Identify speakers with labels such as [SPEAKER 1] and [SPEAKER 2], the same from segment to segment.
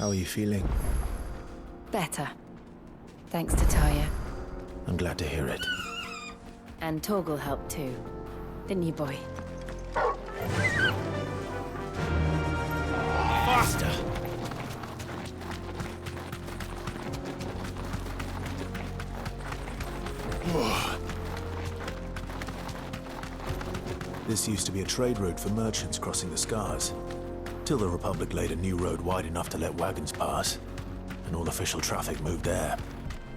[SPEAKER 1] How are you feeling?
[SPEAKER 2] Better. Thanks to Taya.
[SPEAKER 1] I'm glad to hear it.
[SPEAKER 2] And Torgal helped too. Didn't you, boy?
[SPEAKER 1] Faster! This used to be a trade route for merchants crossing the Scars, till the Republic laid a new road wide enough to let wagons pass, and all official traffic moved there.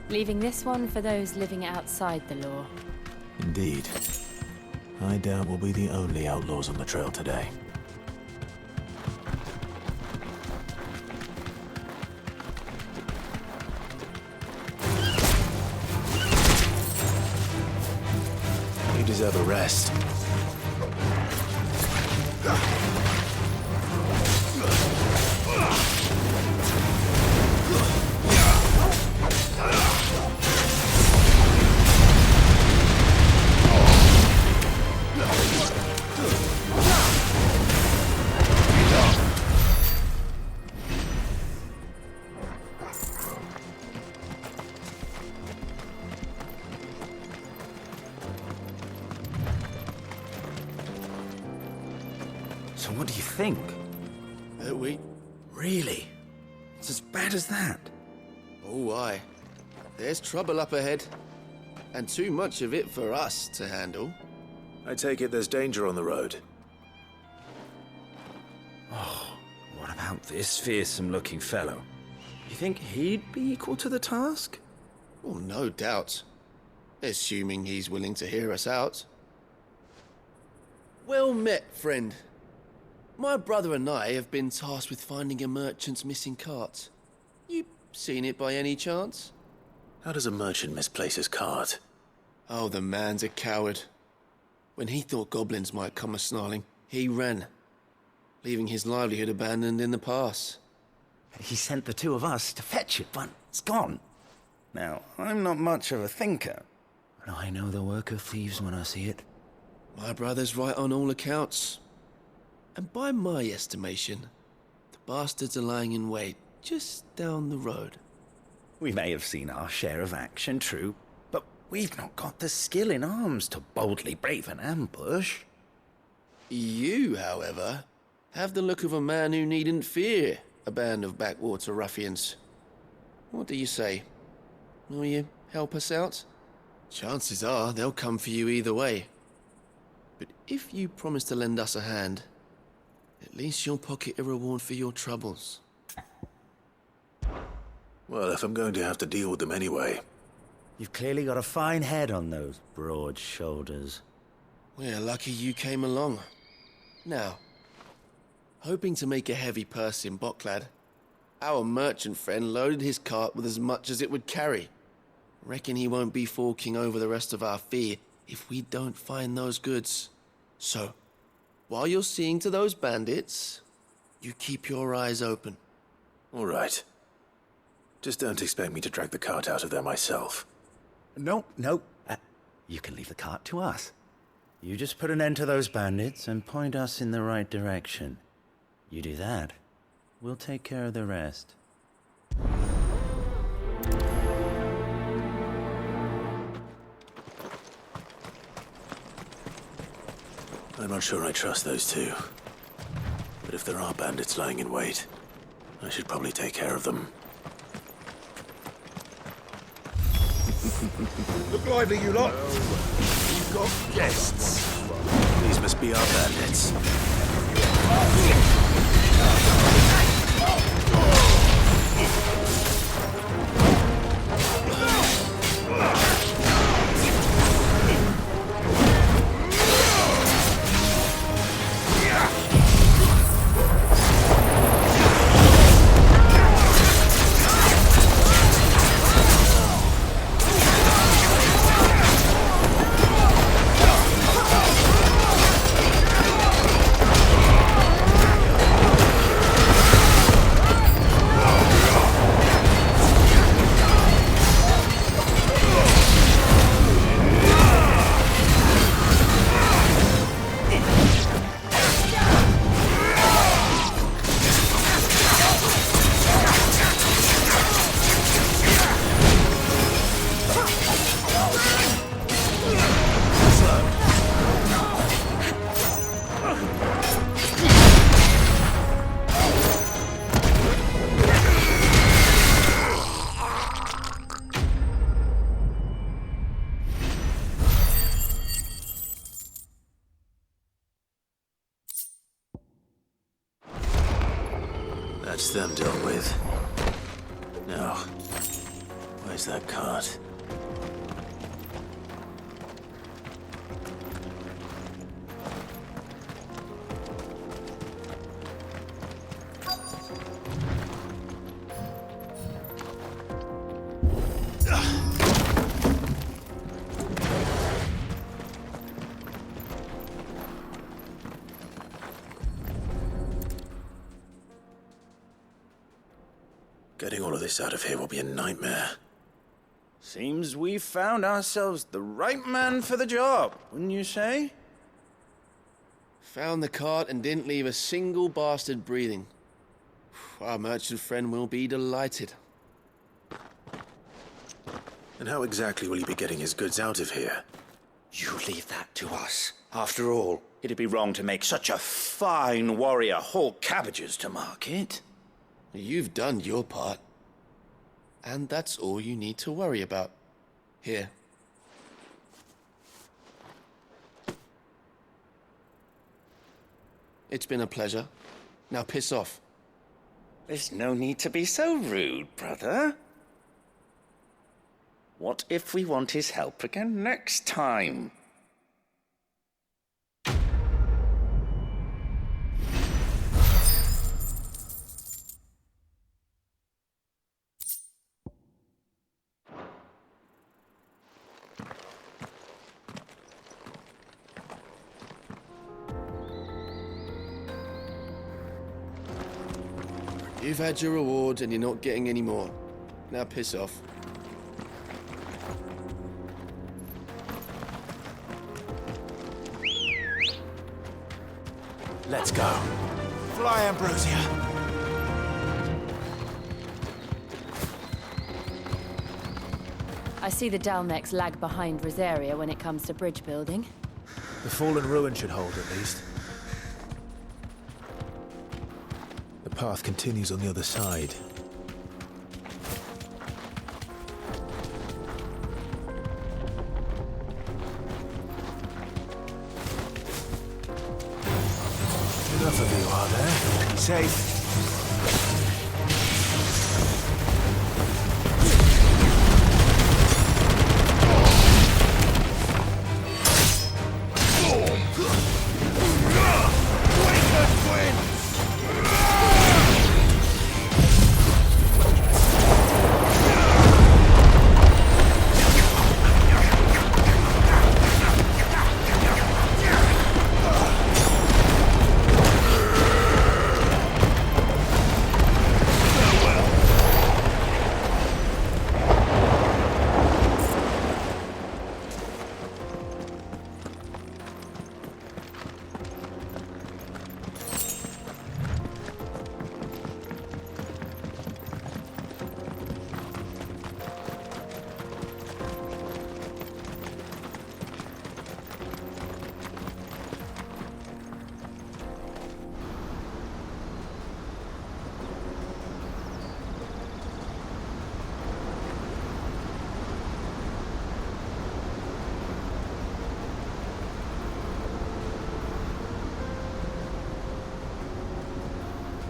[SPEAKER 2] Leaving this one for those living outside the law.
[SPEAKER 1] Indeed. I doubt we'll be the only outlaws on the trail today. You deserve a rest.
[SPEAKER 3] So what do you think?
[SPEAKER 4] Really?
[SPEAKER 3] It's as bad as that?
[SPEAKER 4] Oh, aye. There's trouble up ahead. And too much of it for us to handle.
[SPEAKER 1] I take it there's danger on the road.
[SPEAKER 3] What about this fearsome-looking fellow? You think he'd be equal to the task?
[SPEAKER 4] Oh, no doubt. Assuming he's willing to hear us out. Well met, friend. My brother and I have been tasked with finding a merchant's missing cart. You seen it by any chance?
[SPEAKER 1] How does a merchant misplace his cart?
[SPEAKER 4] Oh, the man's a coward. When he thought goblins might come a-snarling, he ran, leaving his livelihood abandoned in the pass.
[SPEAKER 3] He sent the two of us to fetch it, but it's gone. Now, I'm not much of a thinker, but I know the work of thieves when I see it.
[SPEAKER 4] My brother's right on all accounts. And by my estimation, the bastards are lying in wait just down the road.
[SPEAKER 3] We may have seen our share of action, true, but we've not got the skill in arms to boldly brave an ambush.
[SPEAKER 4] You, however, have the look of a man who needn't fear a band of backwater ruffians. What do you say? Will you help us out? Chances are they'll come for you either way. But if you promise to lend us a hand, at least you'll pocket a reward for your troubles.
[SPEAKER 1] Well, if I'm going to have to deal with them anyway.
[SPEAKER 3] You've clearly got a fine head on those broad shoulders.
[SPEAKER 4] We're lucky you came along. Now, hoping to make a heavy purse in Boklad, our merchant friend loaded his cart with as much as it would carry. Reckon he won't be forking over the rest of our fee if we don't find those goods. So, while you're seeing to those bandits, you keep your eyes open.
[SPEAKER 1] All right. Just don't expect me to drag the cart out of there myself.
[SPEAKER 3] No. You can leave the cart to us. You just put an end to those bandits and point us in the right direction. You do that, we'll take care of the rest.
[SPEAKER 1] I'm not sure I trust those two. But if there are bandits lying in wait, I should probably take care of them.
[SPEAKER 5] Look lively, you lot. We've got guests.
[SPEAKER 1] These must be our bandits. That's them dealt with. Now, where's that cart? Getting all of this out of here will be a nightmare.
[SPEAKER 3] Seems we've found ourselves the right man for the job, wouldn't you say?
[SPEAKER 4] Found the cart and didn't leave a single bastard breathing. Our merchant friend will be delighted.
[SPEAKER 1] And how exactly will he be getting his goods out of here?
[SPEAKER 6] You leave that to us. After all, it'd be wrong to make such a fine warrior haul cabbages to market.
[SPEAKER 4] You've done your part. And that's all you need to worry about. Here. It's been a pleasure. Now piss off.
[SPEAKER 6] There's no need to be so rude, brother. What if we want his help again next time?
[SPEAKER 4] You've had your reward and you're not getting any more. Now piss off.
[SPEAKER 1] Let's go. Fly, Ambrosia.
[SPEAKER 2] I see the Dalmex lag behind Rosaria when it comes to bridge building.
[SPEAKER 1] The fallen ruin should hold, at least. The path continues on the other side. Enough of you, are there? Safe.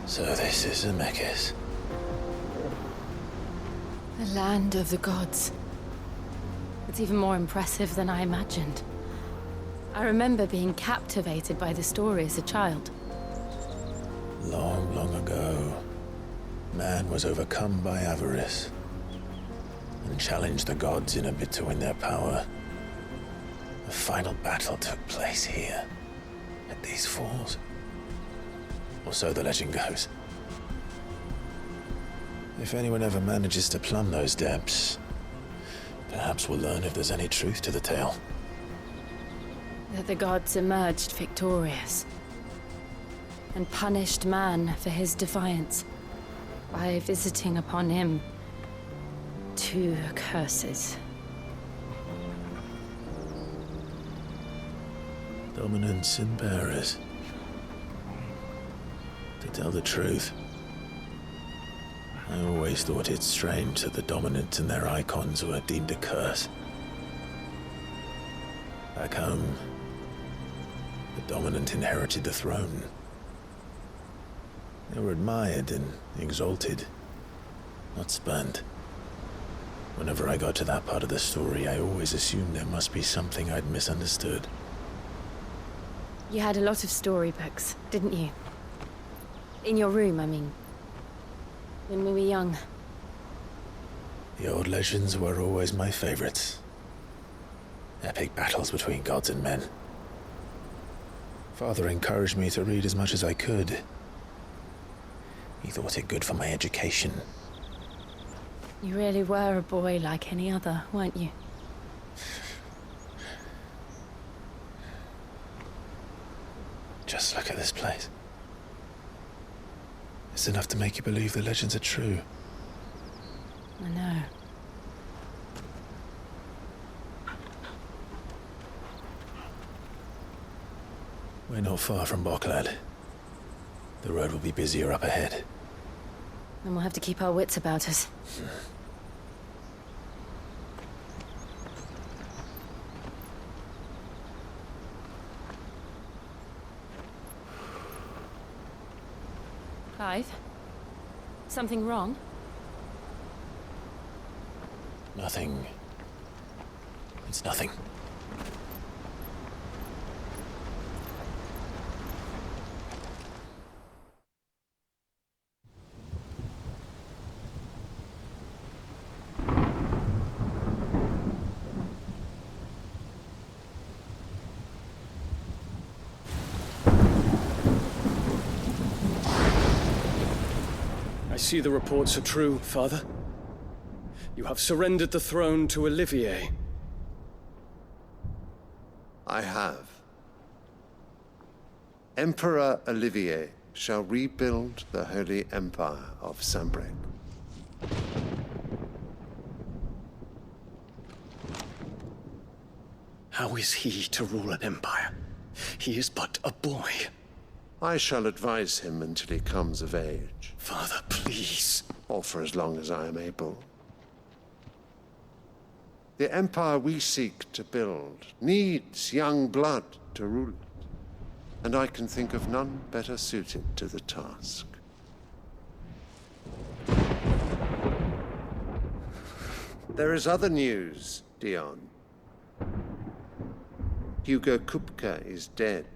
[SPEAKER 1] So this is Zemeckis.
[SPEAKER 2] The land of the gods. It's even more impressive than I imagined. I remember being captivated by the story as a child.
[SPEAKER 1] Long, long ago, man was overcome by avarice and challenged the gods in a bid to win their power. The final battle took place here, at these falls. Or so the legend goes. If anyone ever manages to plumb those depths, perhaps we'll learn if there's any truth to the tale.
[SPEAKER 2] That the gods emerged victorious and punished man for his defiance by visiting upon him 2 curses.
[SPEAKER 1] Dominance and bearers. tell the truth, I always thought it strange that the dominant and their icons were deemed a curse. Back home, the dominant inherited the throne. They were admired and exalted, not spurned. Whenever I got to that part of the story, I always assumed there must be something I'd misunderstood.
[SPEAKER 2] You had a lot of storybooks, didn't you? In your room, I mean. When we were young.
[SPEAKER 1] The old legends were always my favorites. Epic battles between gods and men. Father encouraged me to read as much as I could. He thought it good for my education.
[SPEAKER 2] You really were a boy like any other, weren't you?
[SPEAKER 1] Just look at this place. It's enough to make you believe the legends are true.
[SPEAKER 2] I know.
[SPEAKER 1] We're not far from Boklad. The road will be busier up ahead.
[SPEAKER 2] And we'll have to keep our wits about us. Clive? Something wrong?
[SPEAKER 1] Nothing. It's nothing.
[SPEAKER 7] I see the reports are true, Father. You have surrendered the throne to Olivier.
[SPEAKER 5] I have. Emperor Olivier shall rebuild the Holy Empire of Sanbreque.
[SPEAKER 7] How is he to rule an empire? He is but a boy.
[SPEAKER 5] I shall advise him until he comes of age,
[SPEAKER 7] Father, please.
[SPEAKER 5] or for as long as I am able. The empire we seek to build needs young blood to rule it, and I can think of none better suited to the task. There is other news, Dion. Hugo Kupka is dead,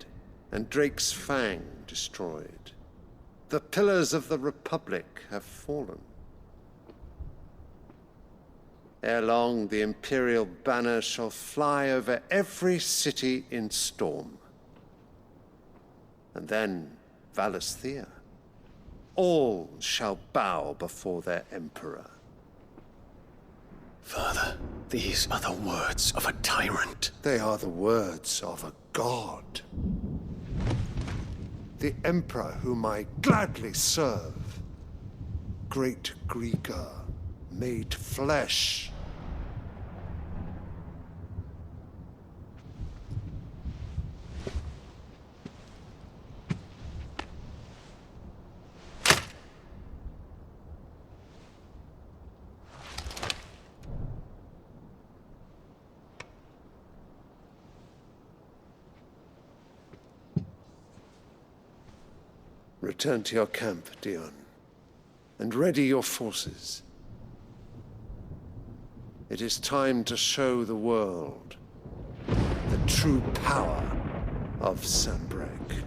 [SPEAKER 5] and Drake's Fang destroyed. The pillars of the Republic have fallen. Ere long, the Imperial banner shall fly over every city in Storm. And then Valisthea. All shall bow before their Emperor.
[SPEAKER 7] Father, these are the words of a tyrant.
[SPEAKER 5] They are the words of a god. The Emperor whom I gladly serve. Great Grieger, made flesh. Return to your camp, Dion, and ready your forces. It is time to show the world the true power of Sanbreque.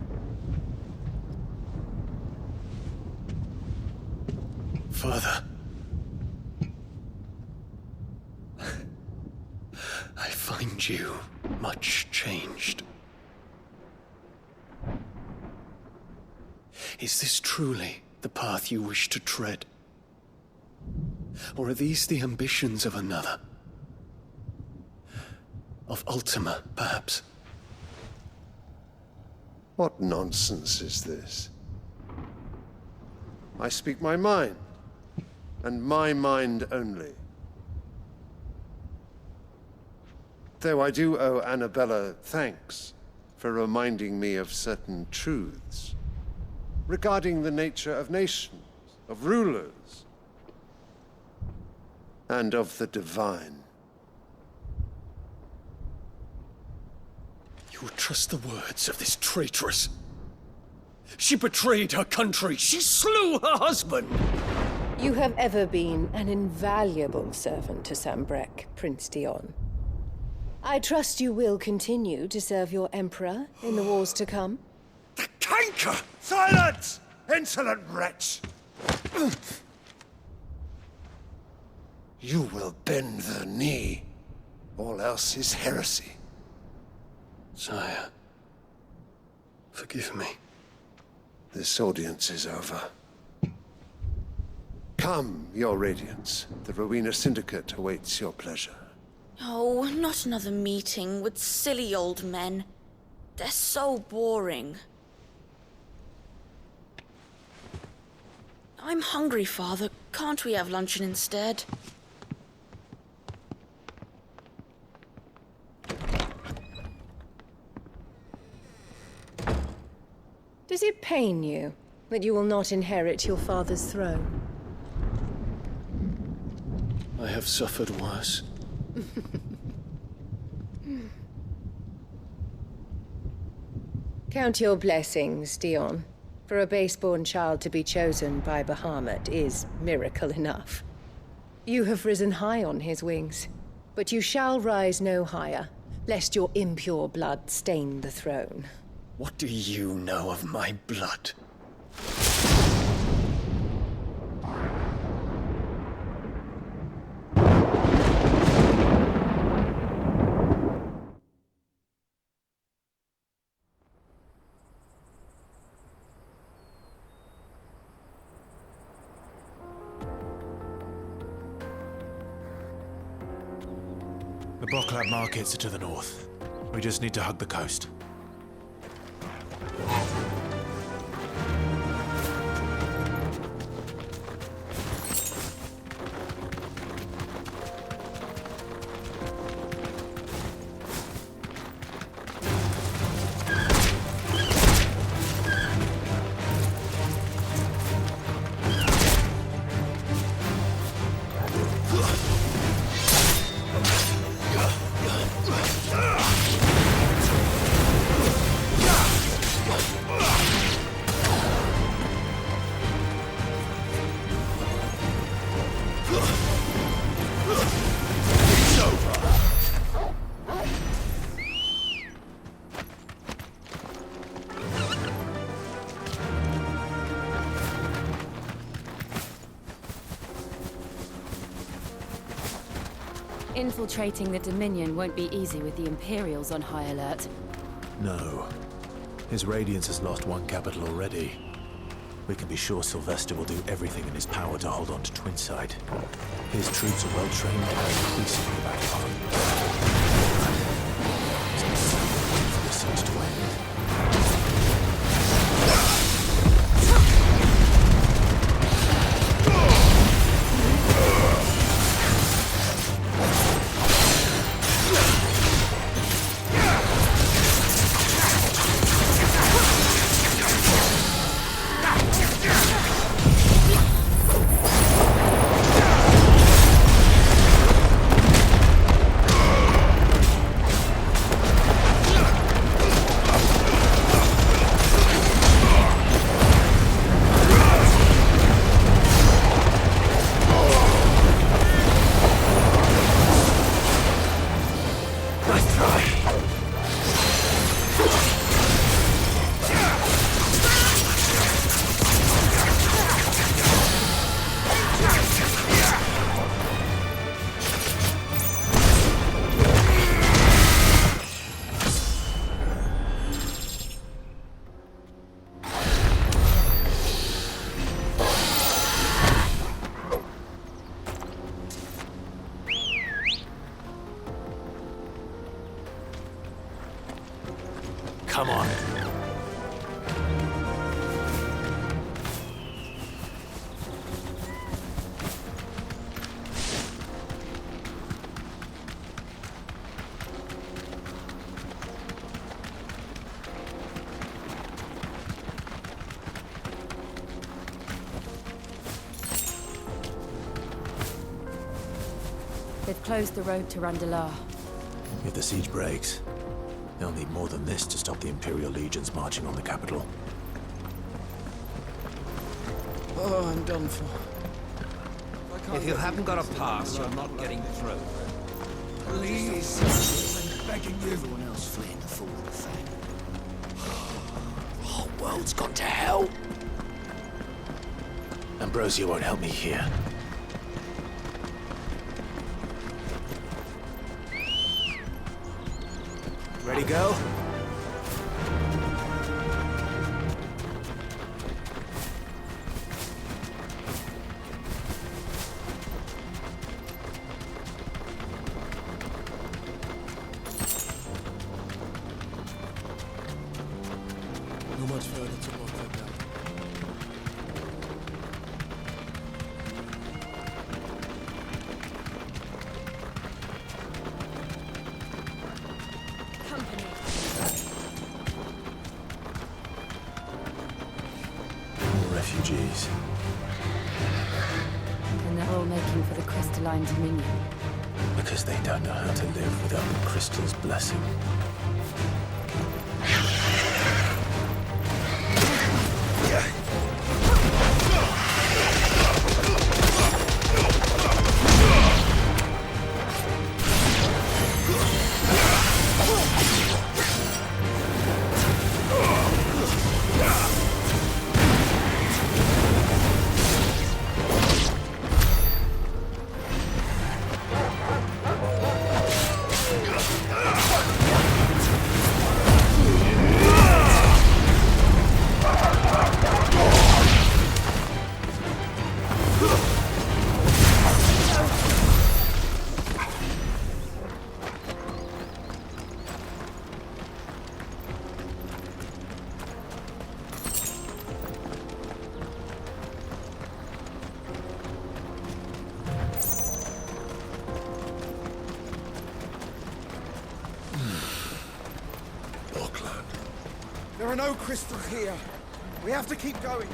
[SPEAKER 7] Father. I find you much changed. Is this truly the path you wish to tread? Or are these the ambitions of another? Of Ultima, perhaps?
[SPEAKER 5] What nonsense is this? I speak my mind, and my mind only. Though I do owe Annabella thanks for reminding me of certain truths. regarding the nature of nations, of rulers, and of the divine.
[SPEAKER 7] You would trust the words of this traitress? She betrayed her country. She slew her husband.
[SPEAKER 8] You have ever been an invaluable servant to Sambrek, Prince Dion. I trust you will continue to serve your Emperor in the wars to come.
[SPEAKER 7] The canker!
[SPEAKER 5] Silence! Insolent wretch! You will bend the knee. All else is heresy.
[SPEAKER 7] Sire, forgive me.
[SPEAKER 5] This audience is over. Come, your Radiance. The Rowena Syndicate awaits your pleasure.
[SPEAKER 9] Oh, not another meeting with silly old men. They're so boring. I'm hungry, Father. Can't we have luncheon instead?
[SPEAKER 8] Does it pain you that you will not inherit your father's throne?
[SPEAKER 7] I have suffered worse.
[SPEAKER 8] Count your blessings, Dion. For a base-born child to be chosen by Bahamut is miracle enough. You have risen high on his wings, but you shall rise no higher, lest your impure blood stain the throne.
[SPEAKER 7] What do you know of my blood?
[SPEAKER 1] The Boklab markets are to the north. We just need to hug the coast.
[SPEAKER 2] Infiltrating the Dominion won't be easy with the Imperials on high alert.
[SPEAKER 1] No. His Radiance has lost one capital already. We can be sure Sylvester will do everything in his power to hold on to Twinside. His troops are well trained and increasingly back home. For the siege to end. Come on.
[SPEAKER 2] They've closed the road to Randalar.
[SPEAKER 1] If the siege breaks, they'll need more than this to stop the Imperial legions marching on the capital.
[SPEAKER 4] Oh, I'm done for.
[SPEAKER 10] If you haven't got a pass, you're not getting through.
[SPEAKER 6] Please, I'm begging you. Everyone else fleeing the fall of the Fang. The whole world's gone to hell.
[SPEAKER 1] Ambrosia won't help me here.
[SPEAKER 6] Ready, go?
[SPEAKER 4] Not much further to walk like that.
[SPEAKER 2] Company.
[SPEAKER 1] More refugees.
[SPEAKER 2] And they're all making for the Crystalline Dominion.
[SPEAKER 1] Because they don't know how to live without the crystal's blessing.
[SPEAKER 10] There are no crystals here. We have to keep going.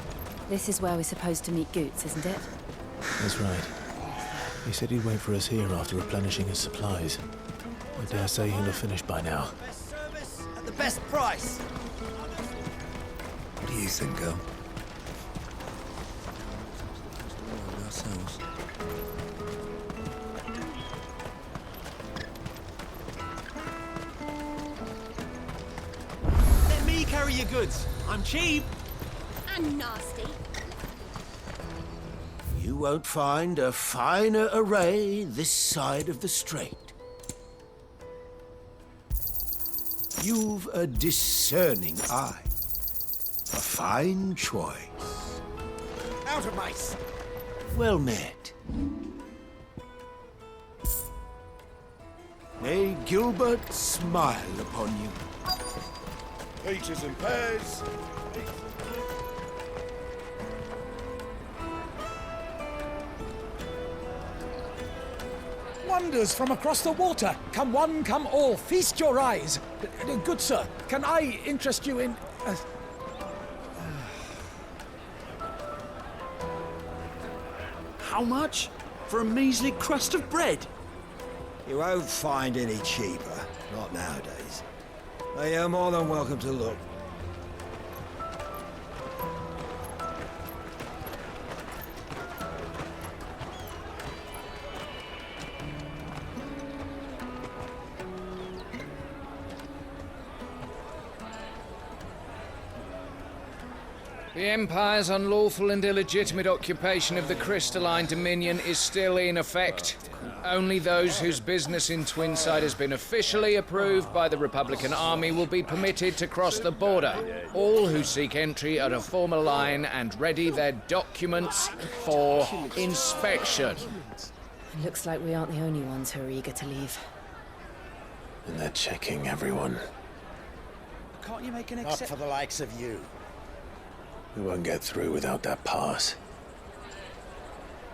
[SPEAKER 2] This is where we're supposed to meet Goots, isn't it?
[SPEAKER 1] That's right. He said he'd wait for us here after replenishing his supplies. I dare say he'll have finished by now.
[SPEAKER 10] Best service at the best price.
[SPEAKER 6] What do you think, girl?
[SPEAKER 4] Ourselves.
[SPEAKER 10] Let me carry your goods. I'm cheap.
[SPEAKER 11] And nasty.
[SPEAKER 6] You won't find a finer array this side of the strait. You've a discerning eye. A fine choice.
[SPEAKER 10] Out of mice.
[SPEAKER 6] Well met. May Gilbert smile upon you.
[SPEAKER 5] Peaches and pears.
[SPEAKER 10] Wonders from across the water. Come one, come all. Feast your eyes. Good sir, can I interest you in...
[SPEAKER 6] How much? For a measly crust of bread?
[SPEAKER 12] You won't find any cheaper. Not nowadays. But you're more than welcome to look.
[SPEAKER 13] The Empire's unlawful and illegitimate occupation of the Crystalline Dominion is still in effect. Only those whose business in Twinside has been officially approved by the Republican Army will be permitted to cross the border. All who seek entry are to form a line and ready their documents for inspection.
[SPEAKER 2] It looks like we aren't the only ones who are eager to leave.
[SPEAKER 1] And they're checking everyone.
[SPEAKER 10] Can't you make an
[SPEAKER 12] Not for the likes of you.
[SPEAKER 1] We won't get through without that pass.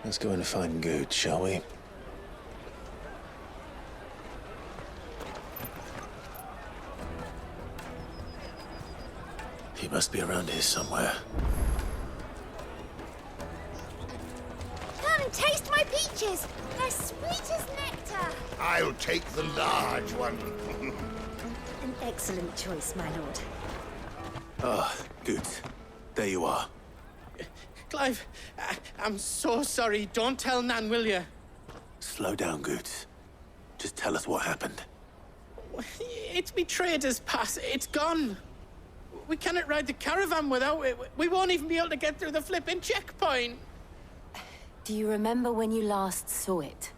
[SPEAKER 1] Let's go and find Goot, shall we? He must be around here somewhere.
[SPEAKER 11] Come taste my peaches. They're sweet as nectar.
[SPEAKER 14] I'll take the large one.
[SPEAKER 11] An excellent choice, my lord.
[SPEAKER 1] Ah, good. There you are.
[SPEAKER 4] Clive, I'm so sorry. Don't tell Nan, will you?
[SPEAKER 1] Slow down, Goots. Just tell us what happened.
[SPEAKER 4] It's me trader's pass. It's gone. We cannot ride the caravan without it. We won't even be able to get through the flipping checkpoint.
[SPEAKER 2] Do you remember when you last saw it?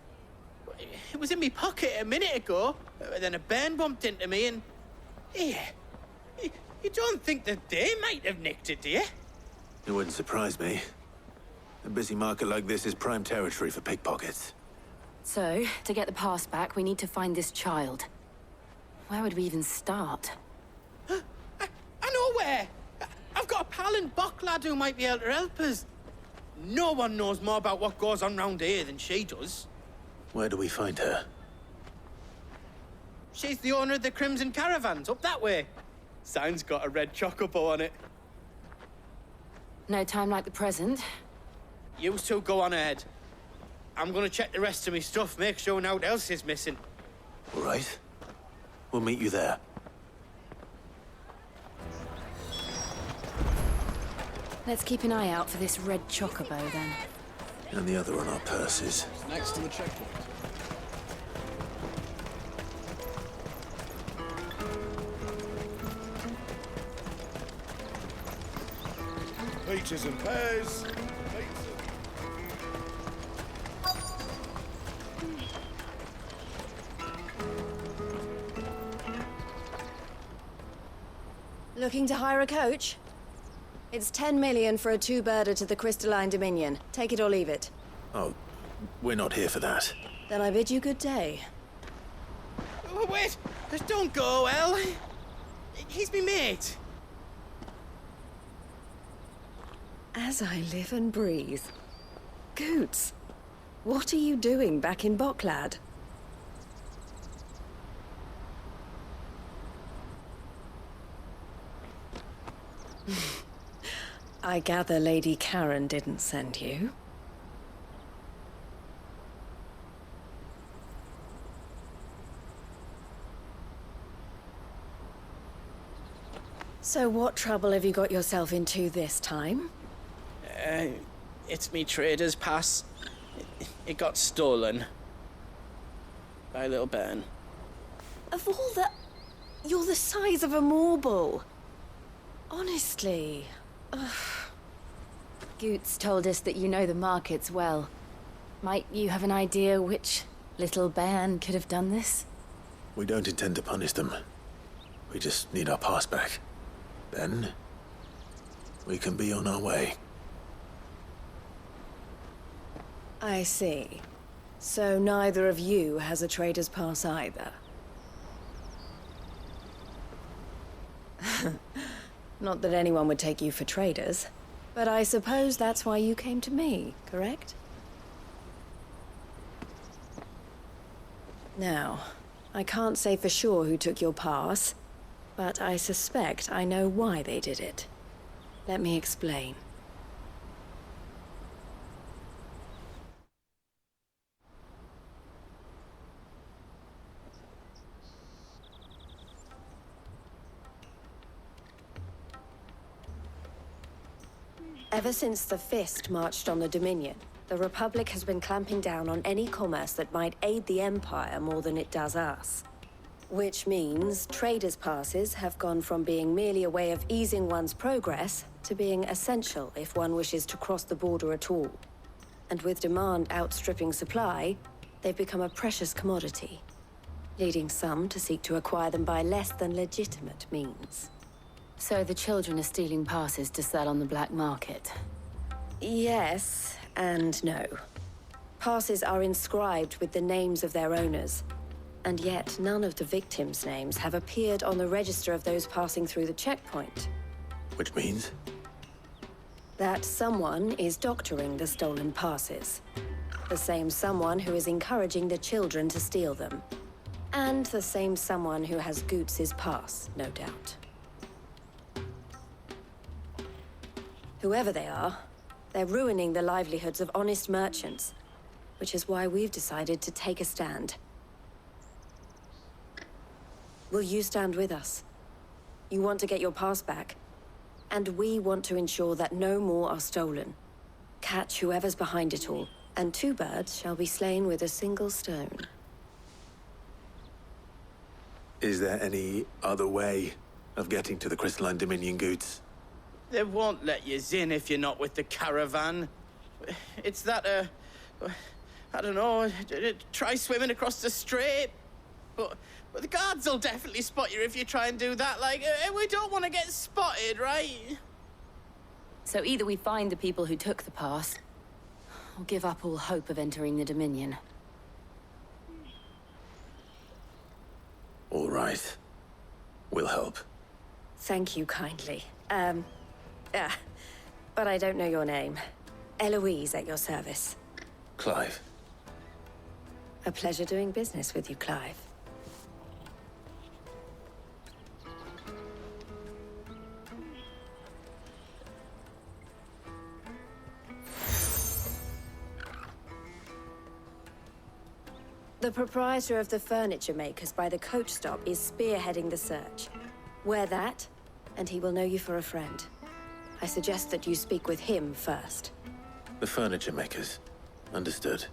[SPEAKER 4] It was in my pocket a minute ago. Then a bairn bumped into me and... Here. You don't think that they might have nicked it, do you?
[SPEAKER 1] It wouldn't surprise me. A busy market like this is prime territory for pickpockets.
[SPEAKER 2] So, to get the pass back, we need to find this child. Where would we even start?
[SPEAKER 4] I know where! I've got a pal in Bocklad who might be able to help us. No one knows more about what goes on round here than she does.
[SPEAKER 1] Where do we find her?
[SPEAKER 4] She's the owner of the Crimson Caravans, up that way. Sign's got a red chocobo on it.
[SPEAKER 2] No time like the present.
[SPEAKER 4] You two go on ahead. I'm gonna check the rest of my stuff, make sure no one else is missing.
[SPEAKER 1] All right. We'll meet you there.
[SPEAKER 2] Let's keep an eye out for this red chocobo, then.
[SPEAKER 1] And the other on our purses.
[SPEAKER 7] It's next to the checkpoint.
[SPEAKER 14] Peaches and pears.
[SPEAKER 8] Looking to hire a coach? It's 10 million for a two-birder to the Crystalline Dominion. Take it or leave it.
[SPEAKER 1] Oh, we're not here for that.
[SPEAKER 8] Then I bid you good day.
[SPEAKER 4] Oh, wait! Don't go, El. He's me mate.
[SPEAKER 8] As I live and breathe. Goots, what are you doing back in Bocklad? I gather Lady Karen didn't send you. So what trouble have you got yourself into this time?
[SPEAKER 4] It's me trader's pass. It got stolen. By a little bairn.
[SPEAKER 8] Of all the... You're the size of a marble. Honestly. Ugh.
[SPEAKER 2] Goots told us that you know the markets well. Might you have an idea which little bairn could have done this?
[SPEAKER 1] We don't intend to punish them. We just need our pass back. Then, we can be on our way.
[SPEAKER 8] I see. So neither of you has a trader's pass either. Not that anyone would take you for traders, but I suppose that's why you came to me, correct? Now, I can't say for sure who took your pass, but I suspect I know why they did it. Let me explain. Ever since the Fist marched on the Dominion, the Republic has been clamping down on any commerce that might aid the Empire more than it does us. Which means traders' passes have gone from being merely a way of easing one's progress to being essential if one wishes to cross the border at all. And with demand outstripping supply, they've become a precious commodity, leading some to seek to acquire them by less than legitimate means.
[SPEAKER 2] So the children are stealing passes to sell on the black market?
[SPEAKER 8] Yes, and no. Passes are inscribed with the names of their owners, and yet none of the victims' names have appeared on the register of those passing through the checkpoint.
[SPEAKER 1] Which means?
[SPEAKER 8] That someone is doctoring the stolen passes. The same someone who is encouraging the children to steal them. And the same someone who has Goots' pass, no doubt. Whoever they are, they're ruining the livelihoods of honest merchants
[SPEAKER 15] which is why we've decided to take a stand. Will you stand with us? You want to get your pass back, and we want to ensure that no more are stolen. Catch whoever's behind it all, and 2 birds shall be slain with a single stone.
[SPEAKER 1] Is there any other way of getting to the Crystalline Dominion goods?
[SPEAKER 16] They won't let you in if you're not with the caravan. It's that, I don't know, try swimming across the strait. But the guards will definitely spot you if you try and do that. Like, we don't want to get spotted, right?
[SPEAKER 2] So either we find the people who took the pass, or give up all hope of entering the Dominion.
[SPEAKER 1] All right. We'll help.
[SPEAKER 15] Thank you kindly. But I don't know your name. Eloise at your service.
[SPEAKER 1] Clive.
[SPEAKER 15] A pleasure doing business with you, Clive. The proprietor of the furniture makers by the coach stop is spearheading the search. Wear that, and he will know you for a friend. I suggest that you speak with him first.
[SPEAKER 1] The furniture makers. Understood.